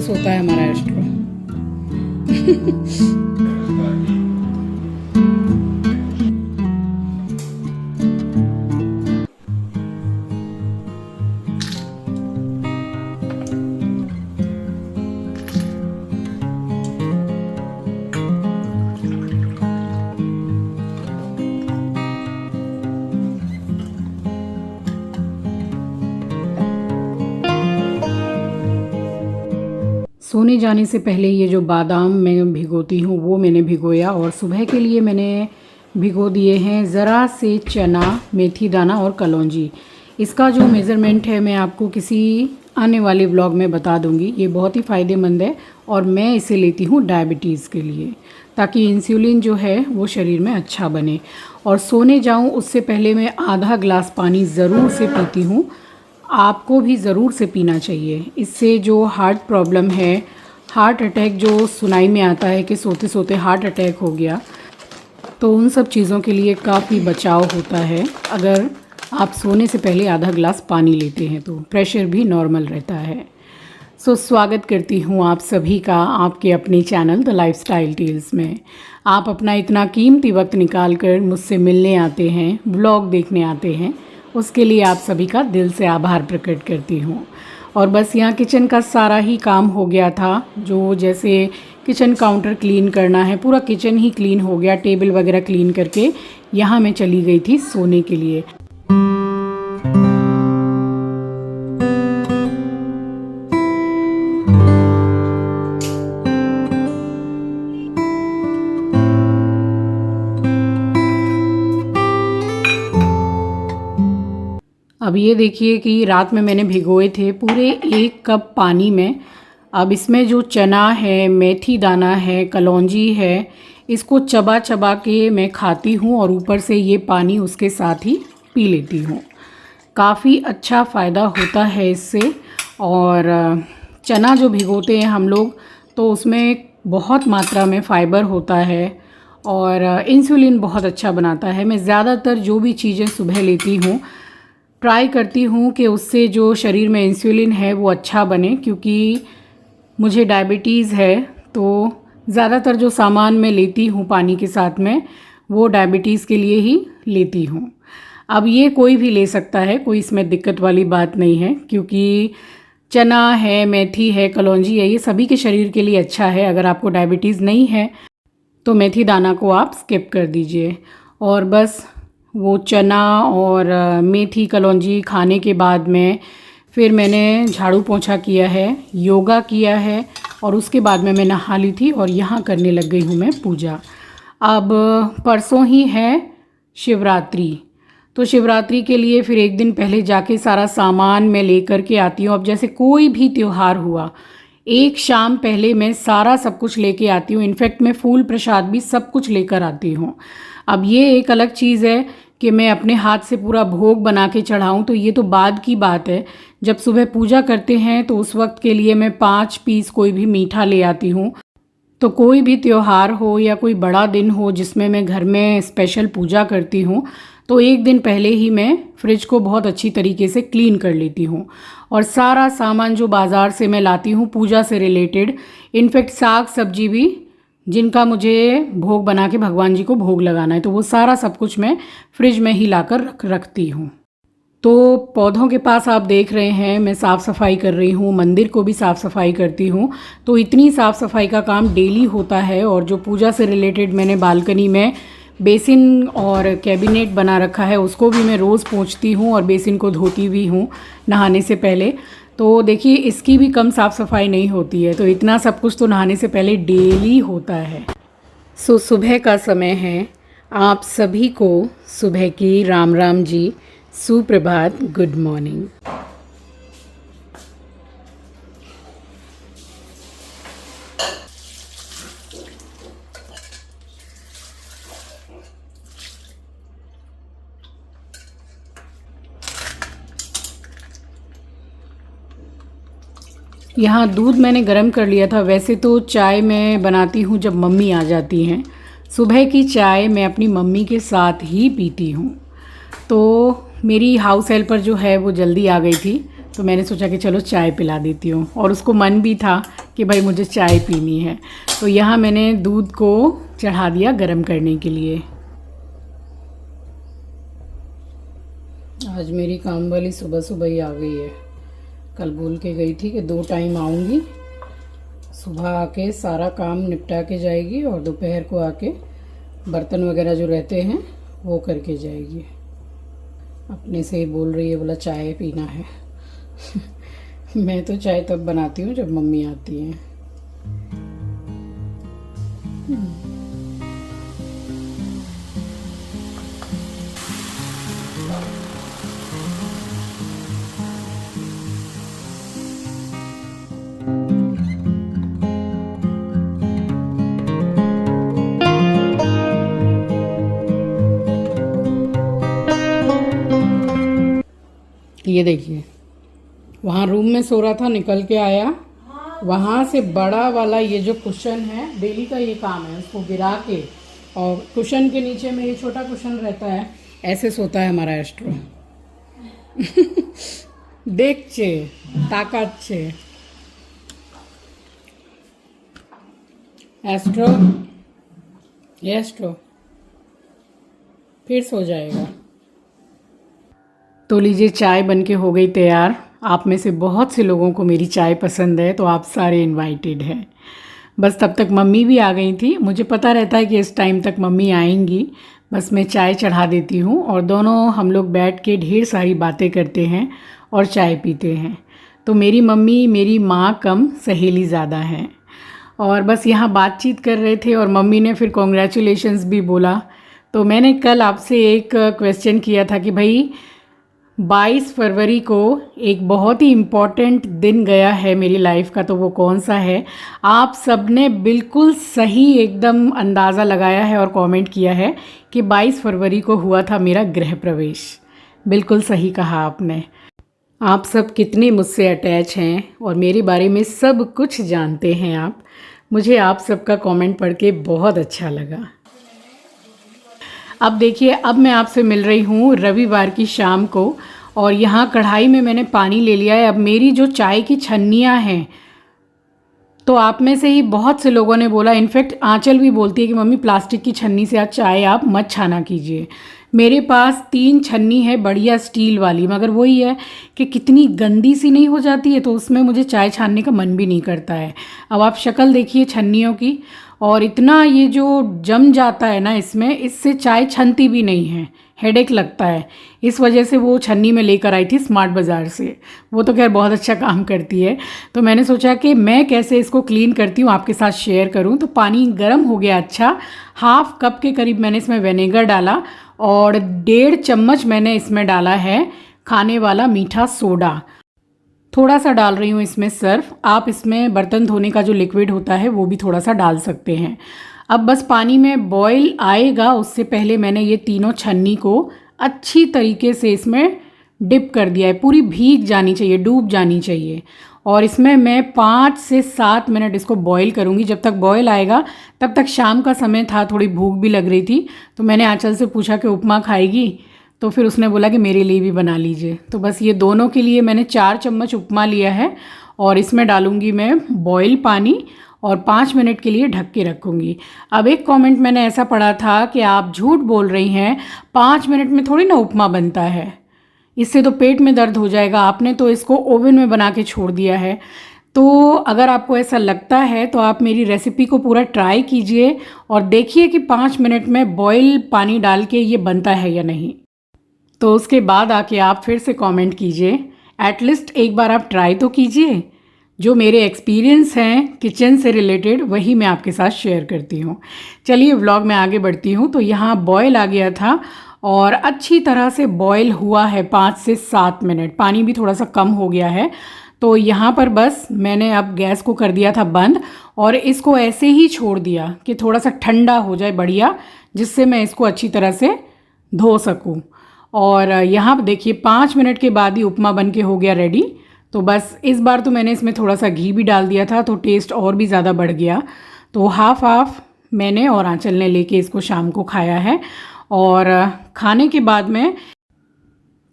खुश होता है हमारा एस्ट्रो। सोने जाने से पहले ये जो बादाम मैं भिगोती हूँ वो मैंने भिगोया, और सुबह के लिए मैंने भिगो दिए हैं ज़रा से चना, मेथी दाना और कलौंजी। इसका जो मेज़रमेंट है मैं आपको किसी आने वाले व्लॉग में बता दूँगी। ये बहुत ही फ़ायदेमंद है और मैं इसे लेती हूँ डायबिटीज़ के लिए, ताकि इंसुलिन जो है वो शरीर में अच्छा बने। और सोने जाऊँ उससे पहले मैं आधा ग्लास पानी ज़रूर से पीती हूँ। आपको भी ज़रूर से पीना चाहिए। इससे जो हार्ट प्रॉब्लम है, हार्ट अटैक जो सुनाई में आता है कि सोते सोते हार्ट अटैक हो गया, तो उन सब चीज़ों के लिए काफ़ी बचाव होता है। अगर आप सोने से पहले आधा ग्लास पानी लेते हैं तो प्रेशर भी नॉर्मल रहता है। स्वागत करती हूँ आप सभी का आपके अपने चैनल द लाइफस्टाइल टेल्स में। आप अपना इतना कीमती वक्त निकाल कर मुझसे मिलने आते हैं, व्लॉग देखने आते हैं, उसके लिए आप सभी का दिल से आभार प्रकट करती हूँ। और बस यहाँ किचन का सारा ही काम हो गया था, जो जैसे किचन काउंटर क्लीन करना है, पूरा किचन ही क्लीन हो गया। टेबल वगैरह क्लीन करके यहाँ मैं चली गई थी सोने के लिए। अब ये देखिए कि रात में मैंने भिगोए थे पूरे 1 कप पानी में। अब इसमें जो चना है, मेथी दाना है, कलौंजी है, इसको चबा चबा के मैं खाती हूँ और ऊपर से ये पानी उसके साथ ही पी लेती हूँ। काफ़ी अच्छा फ़ायदा होता है इससे। और चना जो भिगोते हैं हम लोग, तो उसमें बहुत मात्रा में फ़ाइबर होता है और इंसुलिन बहुत अच्छा बनाता है। मैं ज़्यादातर जो भी चीज़ें सुबह लेती हूँ ट्राई करती हूँ कि उससे जो शरीर में इंसुलिन है वो अच्छा बने, क्योंकि मुझे डायबिटीज़ है। तो ज़्यादातर जो सामान मैं लेती हूँ पानी के साथ में, वो डायबिटीज़ के लिए ही लेती हूँ। अब ये कोई भी ले सकता है, कोई इसमें दिक्कत वाली बात नहीं है, क्योंकि चना है, मेथी है, कलौंजी है, ये सभी के शरीर के लिए अच्छा है। अगर आपको डायबिटीज़ नहीं है तो मेथी दाना को आप स्किप कर दीजिए। और बस वो चना और मेथी कलौंजी खाने के बाद में फिर मैंने झाड़ू पोंछा किया है, योगा किया है, और उसके बाद में मैं नहा ली थी और यहाँ करने लग गई हूँ मैं पूजा। अब परसों ही है शिवरात्रि, तो शिवरात्रि के लिए फिर एक दिन पहले जाके सारा सामान मैं लेकर के आती हूँ। अब जैसे कोई भी त्यौहार हुआ, एक शाम पहले मैं सारा सब कुछ लेके आती हूँ। इनफैक्ट मैं फूल प्रसाद भी सब कुछ लेकर आती हूँ। अब ये एक अलग चीज़ है कि मैं अपने हाथ से पूरा भोग बना के चढ़ाऊँ, तो ये तो बाद की बात है। जब सुबह पूजा करते हैं तो उस वक्त के लिए मैं 5 पीस कोई भी मीठा ले आती हूँ। तो कोई भी त्यौहार हो या कोई बड़ा दिन हो जिसमें मैं घर में स्पेशल पूजा करती हूँ, तो एक दिन पहले ही मैं फ्रिज को बहुत अच्छी तरीके से क्लीन कर लेती हूँ और सारा सामान जो बाज़ार से मैं लाती हूँ पूजा से रिलेटेड, इनफैक्ट साग सब्जी भी जिनका मुझे भोग बना के भगवान जी को भोग लगाना है, तो वो सारा सब कुछ मैं फ्रिज में ही लाकर रखती हूँ। तो पौधों के पास आप देख रहे हैं मैं साफ़ सफाई कर रही हूँ, मंदिर को भी साफ़ सफाई करती हूँ। तो इतनी साफ़ सफाई का काम डेली होता है। और जो पूजा से रिलेटेड मैंने बालकनी में बेसिन और कैबिनेट बना रखा है, उसको भी मैं रोज़ पोंछती हूँ और बेसिन को धोती भी हूँ नहाने से पहले। तो देखिए इसकी भी कम साफ़ सफाई नहीं होती है, तो इतना सब कुछ तो नहाने से पहले डेली होता है। सुबह का समय है, आप सभी को सुबह की राम राम जी, सुप्रभात, गुड मॉर्निंग। यहाँ दूध मैंने गरम कर लिया था। वैसे तो चाय मैं बनाती हूँ जब मम्मी आ जाती हैं। सुबह की चाय मैं अपनी मम्मी के साथ ही पीती हूँ। तो मेरी हाउस हेल्पर जो है वो जल्दी आ गई थी, तो मैंने सोचा कि चलो चाय पिला देती हूँ। और उसको मन भी था कि भाई मुझे चाय पीनी है। तो यहाँ मैंने दूध को चढ़ा दिया गरम करने के लिए। आज मेरी काम वाली सुबह सुबह ही आ गई है। कल बोल के गई थी कि 2 टाइम आऊँगी, सुबह आके सारा काम निपटा के जाएगी और दोपहर को आके बर्तन वगैरह जो रहते हैं वो करके जाएगी। अपने से ही बोल रही है, बोला चाय पीना है। मैं तो चाय तब बनाती हूँ जब मम्मी आती हैं। ये देखिए, वहाँ रूम में सो रहा था, निकल के आया, वहाँ से बड़ा वाला ये जो कुशन है, डेली का ये काम है, उसको गिरा के और कुशन के नीचे में ये छोटा कुशन रहता है, ऐसे सोता है हमारा एस्ट्रो। देखछे ताकत छे एस्ट्रो, एस्ट्रो फिर सो जाएगा। तो लीजिए, चाय बनके हो गई तैयार। आप में से बहुत से लोगों को मेरी चाय पसंद है, तो आप सारे इनवाइटेड हैं। बस तब तक मम्मी भी आ गई थी। मुझे पता रहता है कि इस टाइम तक मम्मी आएंगी, बस मैं चाय चढ़ा देती हूँ और दोनों हम लोग बैठ के ढेर सारी बातें करते हैं और चाय पीते हैं। तो मेरी मम्मी मेरी माँ कम सहेली ज़्यादा हैं। और बस यहाँ बातचीत कर रहे थे और मम्मी ने फिर कॉन्ग्रेचुलेशंस भी बोला। तो मैंने कल आपसे एक क्वेश्चन किया था कि भाई 22 फरवरी को एक बहुत ही इम्पॉर्टेंट दिन गया है मेरी लाइफ का, तो वो कौन सा है। आप सबने बिल्कुल सही एकदम अंदाज़ा लगाया है और कमेंट किया है कि 22 फरवरी को हुआ था मेरा गृह प्रवेश। बिल्कुल सही कहा आपने। आप सब कितने मुझसे अटैच हैं और मेरे बारे में सब कुछ जानते हैं आप। मुझे आप सबका कमेंट पढ़ के बहुत अच्छा लगा। अब देखिए, अब मैं आपसे मिल रही हूँ रविवार की शाम को और यहाँ कढ़ाई में मैंने पानी ले लिया है। अब मेरी जो चाय की छन्नियाँ हैं, तो आप में से ही बहुत से लोगों ने बोला, इनफैक्ट आंचल भी बोलती है कि मम्मी प्लास्टिक की छन्नी से आज चाय आप मत छाना कीजिए। मेरे पास 3 छन्नी है बढ़िया स्टील वाली, मगर वही है कि कितनी गंदी सी नहीं हो जाती है, तो उसमें मुझे चाय छानने का मन भी नहीं करता है। अब आप शक्ल देखिए छन्नियों की, और इतना ये जो जम जाता है ना इसमें, इससे चाय छनती भी नहीं है, हेडेक लगता है। इस वजह से वो छन्नी में लेकर आई थी स्मार्ट बाज़ार से। वो तो खैर बहुत अच्छा काम करती है। तो मैंने सोचा कि मैं कैसे इसको क्लीन करती हूँ आपके साथ शेयर करूँ। तो पानी गर्म हो गया अच्छा, 1/2 कप के करीब मैंने इसमें विनेगर डाला और 1.5 चम्मच मैंने इसमें डाला है खाने वाला मीठा सोडा। थोड़ा सा डाल रही हूँ इसमें सर्फ। आप इसमें बर्तन धोने का जो लिक्विड होता है वो भी थोड़ा सा डाल सकते हैं। अब बस पानी में बॉईल आएगा उससे पहले मैंने ये तीनों छन्नी को अच्छी तरीके से इसमें डिप कर दिया है। पूरी भीग जानी चाहिए, डूब जानी चाहिए। और इसमें मैं 5 से 7 मिनट इसको बॉईल करूँगी। जब तक बॉईल आएगा तब तक शाम का समय था, थोड़ी भूख भी लग रही थी, तो मैंने आंचल से पूछा कि उपमा खाएगी, तो फिर उसने बोला कि मेरे लिए भी बना लीजिए। तो बस ये दोनों के लिए मैंने 4 चम्मच उपमा लिया है और इसमें डालूंगी मैं बॉईल पानी और 5 मिनट के लिए ढक के रखूँगी। अब एक कमेंट मैंने ऐसा पढ़ा था कि आप झूठ बोल रही हैं, 5 मिनट में थोड़ी ना उपमा बनता है, इससे तो पेट में दर्द हो जाएगा। आपने तो इसको ओवन में बना के छोड़ दिया है। तो अगर आपको ऐसा लगता है तो आप मेरी रेसिपी को पूरा ट्राई कीजिए और देखिए कि 5 मिनट में बॉईल पानी डाल के ये बनता है या नहीं। तो उसके बाद आके आप फिर से कमेंट कीजिए। एटलीस्ट एक बार आप ट्राई तो कीजिए। जो मेरे एक्सपीरियंस हैं किचन से रिलेटेड वही मैं आपके साथ शेयर करती हूँ। चलिए व्लॉग में आगे बढ़ती हूँ। तो यहाँ बॉयल आ गया था और अच्छी तरह से बॉयल हुआ है 5 से 7 मिनट। पानी भी थोड़ा सा कम हो गया है। तो यहाँ पर बस मैंने अब गैस को कर दिया था बंद और इसको ऐसे ही छोड़ दिया कि थोड़ा सा ठंडा हो जाए बढ़िया, जिससे मैं इसको अच्छी तरह से धो सकूँ। और यहाँ पर देखिए 5 मिनट के बाद ही उपमा बन के हो गया रेडी। तो बस इस बार तो मैंने इसमें थोड़ा सा घी भी डाल दिया था, तो टेस्ट और भी ज़्यादा बढ़ गया। तो हाफ मैंने और आंचल ने लेके इसको शाम को खाया है। और खाने के बाद में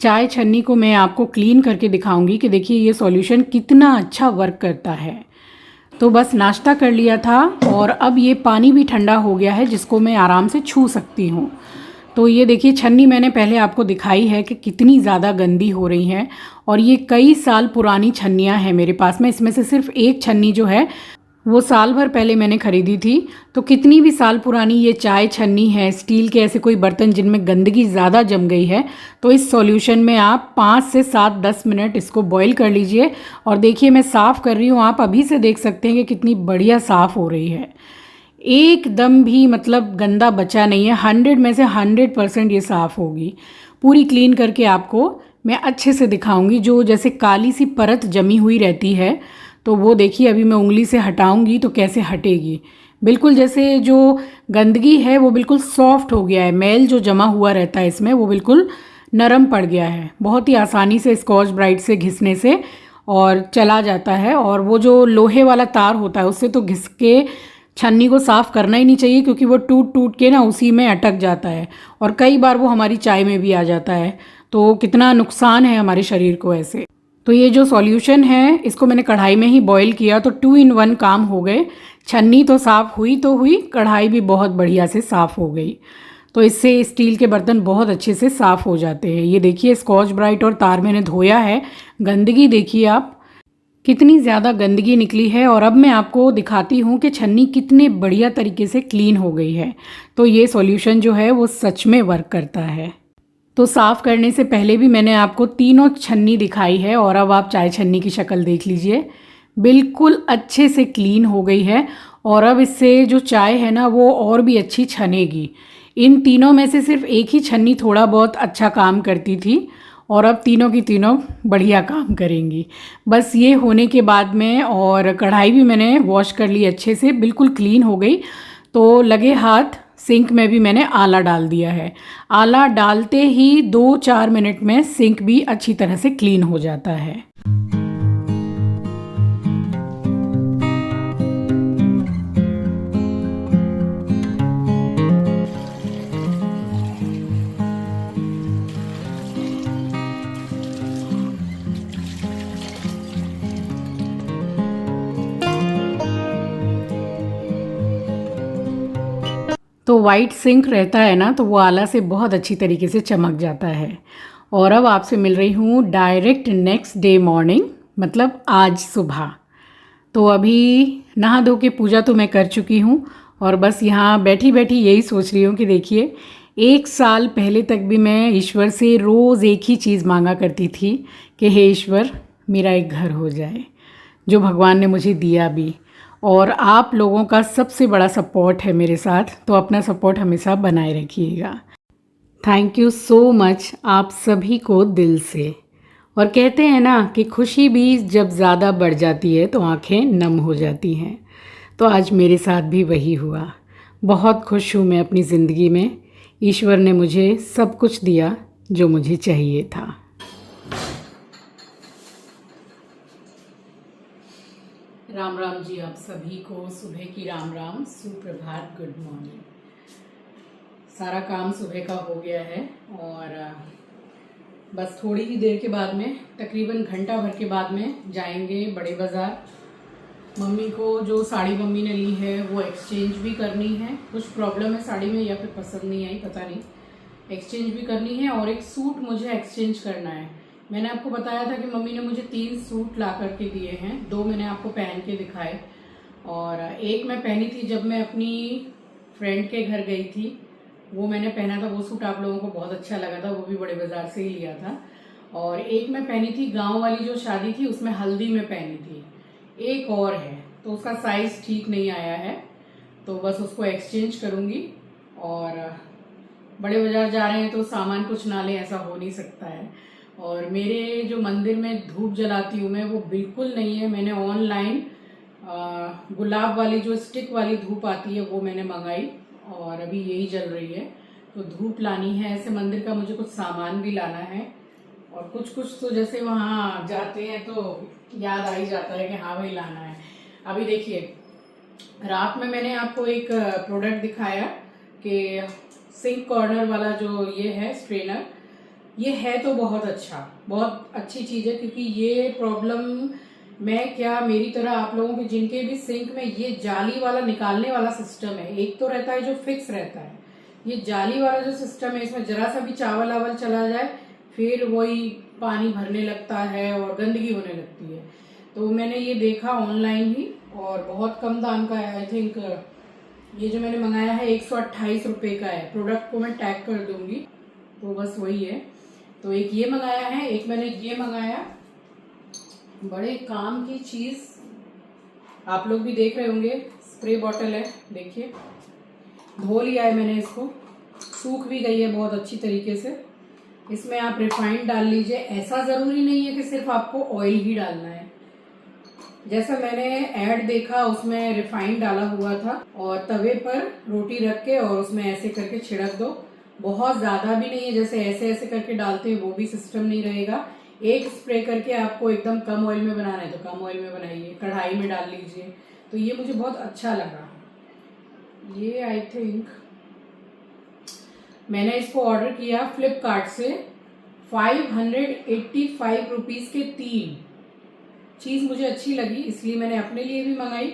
चाय छन्नी को मैं आपको क्लीन करके दिखाऊंगी कि देखिए ये सॉल्यूशन कितना अच्छा वर्क करता है। तो बस नाश्ता कर लिया था और अब ये पानी भी ठंडा हो गया है जिसको मैं आराम से छू सकती हूँ। तो ये देखिए छन्नी मैंने पहले आपको दिखाई है कि कितनी ज़्यादा गंदी हो रही है और ये कई साल पुरानी छन्नियाँ हैं मेरे पास में। इसमें से सिर्फ एक छन्नी जो है वो साल भर पहले मैंने ख़रीदी थी। तो कितनी भी साल पुरानी ये चाय छन्नी है, स्टील के ऐसे कोई बर्तन जिनमें गंदगी ज़्यादा जम गई है, तो इस सॉल्यूशन में आप 5 से 7-10 मिनट इसको बॉईल कर लीजिए। और देखिए मैं साफ़ कर रही हूँ, आप अभी से देख सकते हैं कि कितनी बढ़िया साफ़ हो रही है। एकदम भी मतलब गंदा बचा नहीं है, 100 में से 100% ये साफ़ होगी। पूरी क्लीन करके आपको मैं अच्छे से दिखाऊंगी। जो जैसे काली सी परत जमी हुई रहती है तो वो देखिए अभी मैं उंगली से हटाऊंगी तो कैसे हटेगी। बिल्कुल जैसे जो गंदगी है वो बिल्कुल सॉफ्ट हो गया है, मैल जो जमा हुआ रहता है इसमें वो बिल्कुल नरम पड़ गया है। बहुत ही आसानी से स्कॉच ब्राइट से घिसने से और चला जाता है। और वो जो लोहे वाला तार होता है उससे तो घिस के छन्नी को साफ़ करना ही नहीं चाहिए, क्योंकि वो टूट टूट के ना उसी में अटक जाता है और कई बार वो हमारी चाय में भी आ जाता है। तो कितना नुकसान है हमारे शरीर को ऐसे। तो ये जो सॉल्यूशन है इसको मैंने कढ़ाई में ही बॉईल किया तो 2 in 1 काम हो गए। छन्नी तो साफ़ हुई तो हुई, कढ़ाई भी बहुत बढ़िया से साफ़ हो गई। तो इससे स्टील के बर्तन बहुत अच्छे से साफ़ हो जाते हैं। ये देखिए स्कॉच ब्राइट और तार मैंने धोया है, गंदगी देखिए आप कितनी ज़्यादा गंदगी निकली है। और अब मैं आपको दिखाती हूँ कि छन्नी कितने बढ़िया तरीके से क्लीन हो गई है। तो ये सॉल्यूशन जो है वो सच में वर्क करता है। तो साफ़ करने से पहले भी मैंने आपको तीनों छन्नी दिखाई है और अब आप चाय छन्नी की शक्ल देख लीजिए, बिल्कुल अच्छे से क्लीन हो गई है। और अब इससे जो चाय है ना वो और भी अच्छी छनेगी। इन तीनों में से सिर्फ एक ही छन्नी थोड़ा बहुत अच्छा काम करती थी और अब तीनों की तीनों बढ़िया काम करेंगी। बस ये होने के बाद में, और कढ़ाई भी मैंने वॉश कर ली अच्छे से, बिल्कुल क्लीन हो गई। तो लगे हाथ सिंक में भी मैंने आला डाल दिया है। आला डालते ही 2-4 मिनट में सिंक भी अच्छी तरह से क्लीन हो जाता है। तो वाइट सिंक रहता है ना तो वो आला से बहुत अच्छी तरीके से चमक जाता है। और अब आपसे मिल रही हूँ डायरेक्ट नेक्स्ट डे मॉर्निंग, मतलब आज सुबह। तो अभी नहा धो के पूजा तो मैं कर चुकी हूँ और बस यहाँ बैठी बैठी यही सोच रही हूँ कि देखिए 1 साल पहले तक भी मैं ईश्वर से रोज़ एक ही चीज़ मांगा करती थी कि हे ईश्वर मेरा एक घर हो जाए, जो भगवान ने मुझे दिया भी। और आप लोगों का सबसे बड़ा सपोर्ट है मेरे साथ, तो अपना सपोर्ट हमेशा बनाए रखिएगा। थैंक यू सो मच आप सभी को दिल से। और कहते हैं ना कि खुशी भी जब ज़्यादा बढ़ जाती है तो आंखें नम हो जाती हैं। तो आज मेरे साथ भी वही हुआ। बहुत खुश हूँ मैं अपनी ज़िंदगी में। ईश्वर ने मुझे सब कुछ दिया जो मुझे चाहिए था। राम राम जी आप सभी को, सुबह की राम राम, सुप्रभात, गुड मॉर्निंग। सारा काम सुबह का हो गया है और बस थोड़ी ही देर के बाद में, तकरीबन घंटा भर के बाद में जाएंगे बड़े बाज़ार। मम्मी को जो साड़ी मम्मी ने ली है वो एक्सचेंज भी करनी है। कुछ प्रॉब्लम है साड़ी में या फिर पसंद नहीं आई पता नहीं, एक्सचेंज भी करनी है। और एक सूट मुझे एक्सचेंज करना है। मैंने आपको बताया था कि मम्मी ने मुझे 3 सूट ला करके दिए हैं। 2 मैंने आपको पहन के दिखाए और एक मैं पहनी थी जब मैं अपनी फ्रेंड के घर गई थी, वो मैंने पहना था। वो सूट आप लोगों को बहुत अच्छा लगा था, वो भी बड़े बाज़ार से ही लिया था। और एक मैं पहनी थी गांव वाली जो शादी थी उसमें हल्दी में पहनी थी। एक और है तो उसका साइज़ ठीक नहीं आया है, तो बस उसको एक्सचेंज करूँगी। और बड़े बाज़ार जा रहे हैं तो सामान कुछ ना लें ऐसा हो नहीं सकता है। और मेरे जो मंदिर में धूप जलाती हूँ मैं वो बिल्कुल नहीं है। मैंने ऑनलाइन गुलाब वाली जो स्टिक वाली धूप आती है वो मैंने मंगाई और अभी यही जल रही है। तो धूप लानी है, ऐसे मंदिर का मुझे कुछ सामान भी लाना है। और कुछ कुछ तो जैसे वहाँ जाते हैं तो याद आ ही जाता है कि हाँ भाई लाना है। अभी देखिए रात में मैंने आपको एक प्रोडक्ट दिखाया कि सिंक कॉर्नर वाला जो ये है स्ट्रेनर, ये है तो बहुत अच्छा, बहुत अच्छी चीज़ है, क्योंकि ये प्रॉब्लम मैं क्या, मेरी तरह आप लोगों के जिनके भी सिंक में ये जाली वाला निकालने वाला सिस्टम है, एक तो रहता है जो फिक्स रहता है, ये जाली वाला जो सिस्टम है इसमें जरा सा भी चावल आवल चला जाए फिर वही पानी भरने लगता है और गंदगी होने लगती है। तो मैंने ये देखा ऑनलाइन ही और बहुत कम दाम का है। आई थिंक ये जो मैंने मंगाया है 128 रुपये का है। प्रोडक्ट को मैं टैग कर दूंगी, तो बस वही है। तो एक ये मंगाया है, एक मैंने ये मंगाया, बड़े काम की चीज, आप लोग भी देख रहे होंगे, स्प्रे बॉटल है। देखिए धो लिया है मैंने इसको, सूख भी गई है बहुत अच्छी तरीके से। इसमें आप रिफाइंड डाल लीजिए, ऐसा जरूरी नहीं है कि सिर्फ आपको ऑयल ही डालना है। जैसा मैंने ऐड देखा उसमें रिफाइंड डाला हुआ था और तवे पर रोटी रख के और उसमें ऐसे करके छिड़क दो। बहुत ज्यादा भी नहीं है, जैसे ऐसे ऐसे करके डालते हैं वो भी सिस्टम नहीं रहेगा। एक स्प्रे करके आपको एकदम कम ऑयल में बनाना है तो कम ऑयल में बनाइए, कढ़ाई में डाल लीजिए। तो ये मुझे बहुत अच्छा लगा। ये आई थिंक मैंने इसको ऑर्डर किया फ्लिपकार्ट से, 585 रुपीज के 3 चीज मुझे अच्छी लगी, इसलिए मैंने अपने लिए भी मंगाई,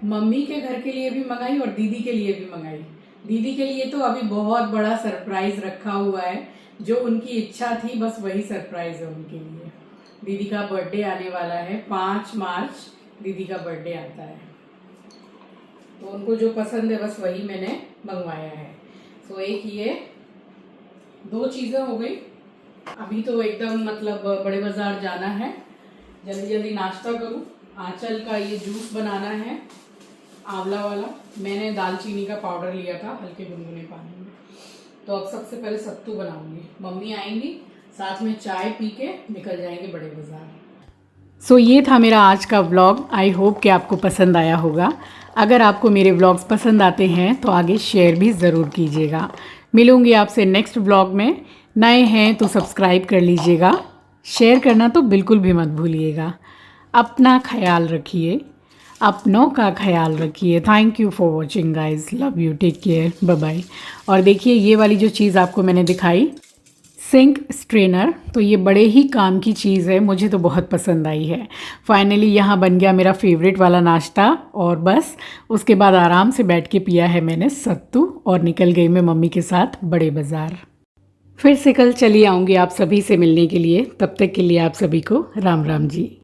मम्मी के घर के लिए भी मंगाई और दीदी के लिए भी मंगाई। दीदी के लिए तो अभी बहुत बड़ा सरप्राइज रखा हुआ है, जो उनकी इच्छा थी बस वही सरप्राइज है उनके लिए। दीदी का बर्थडे आने वाला है, 5 मार्च दीदी का बर्थडे आता है, तो उनको जो पसंद है बस वही मैंने मंगवाया है। तो एक ये 2 चीजें हो गई। अभी तो एकदम मतलब बड़े बाजार जाना है, जल्दी जल्दी नाश्ता करूं। आंचल का ये जूस बनाना है, आंवला वाला। मैंने दालचीनी का पाउडर लिया था हल्के गुनगुने पानी में। तो अब सबसे पहले सत्तू बनाऊंगी, मम्मी आएंगी साथ में चाय पी के निकल जाएंगे बड़े बाजार। सो ये था मेरा आज का व्लॉग। आई होप कि आपको पसंद आया होगा। अगर आपको मेरे व्लॉग्स पसंद आते हैं तो आगे शेयर भी ज़रूर कीजिएगा। मिलूंगी आपसे नेक्स्ट व्लॉग में। नए हैं तो सब्सक्राइब कर लीजिएगा, शेयर करना तो बिल्कुल भी मत भूलिएगा। अपना ख्याल रखिए, अपनों का ख्याल रखिए। Thank you for watching guys, love you, take care, bye bye. और देखिए ये वाली जो चीज़ आपको मैंने दिखाई, सिंक स्ट्रेनर, तो ये बड़े ही काम की चीज़ है, मुझे तो बहुत पसंद आई है। फाइनली यहाँ बन गया मेरा फेवरेट वाला नाश्ता और बस उसके बाद आराम से बैठ के पिया है मैंने सत्तू और निकल गई मैं मम्मी के साथ बड़े बाज़ार। फिर से कल चली आऊँगी आप सभी से मिलने के लिए, तब तक के लिए आप सभी को राम राम जी।